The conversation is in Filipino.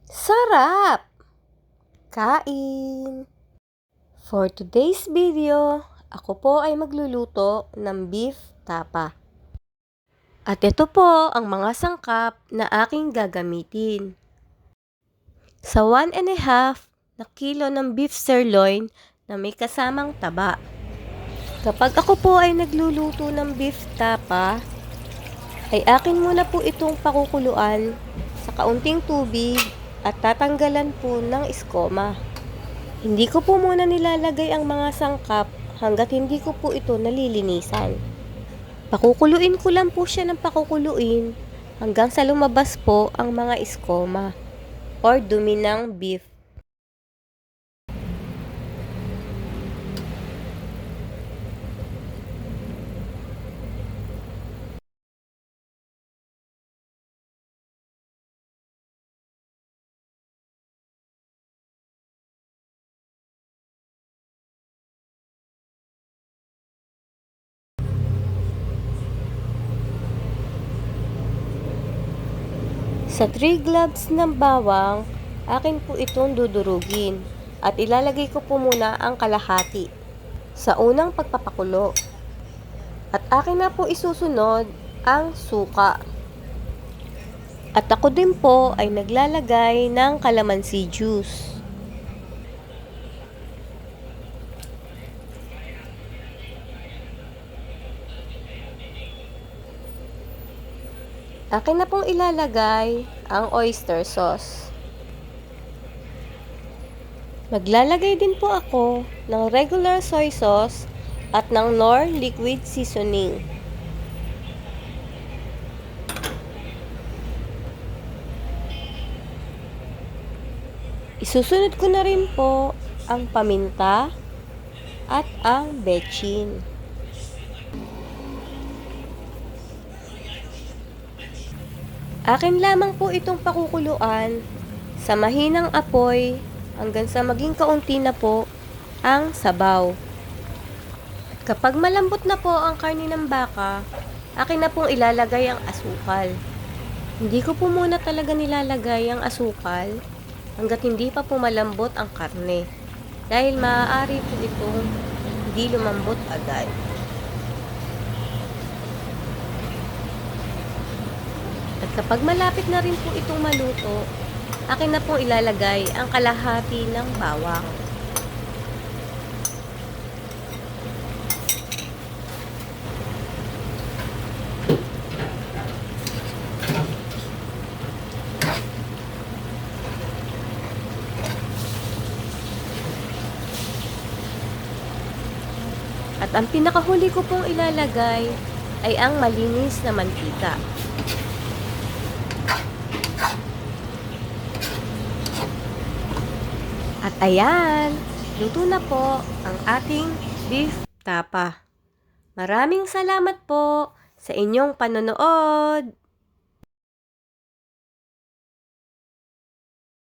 Sarap! Kain! For today's video, ako po ay magluluto ng beef tapa. At ito po ang mga sangkap na aking gagamitin. Sa 1.5 na kilo ng beef sirloin na may kasamang taba. Kapag ako po ay nagluluto ng beef tapa, ay akin muna po itong pakukuluan sa kaunting tubig at tatanggalan po ng iskoma. Hindi ko po muna nilalagay ang mga sangkap hanggat hindi ko po ito nalilinisan. Pakukuluin ko lang po siya ng pakukuluin hanggang sa lumabas po ang mga iskoma or dumi ng beef. Sa 3 gloves ng bawang, akin po itong dudurugin at ilalagay ko po muna ang kalahati sa unang pagpapakulo. At akin na po isusunod ang suka. At ako din po ay naglalagay ng calamansi juice. Akin na pong ilalagay ang oyster sauce. Maglalagay din po ako ng regular soy sauce at ng Knorr liquid seasoning. Isusunod ko na rin po ang paminta at ang bechin. Akin lamang po itong pakukuluan sa mahinang apoy hanggang sa maging kaunti na po ang sabaw. Kapag malambot na po ang karne ng baka, akin na pong ilalagay ang asukal. Hindi ko po muna talaga nilalagay ang asukal hanggat hindi pa po malambot ang karne dahil maaari po itong hindi lumambot agad. At kapag malapit na rin po itong maluto, akin na pong ilalagay ang kalahati ng bawang. At ang pinakahuli ko pong ilalagay ay ang malinis na mantika. At ayan, luto na po ang ating beef tapa. Maraming salamat po sa inyong panonood!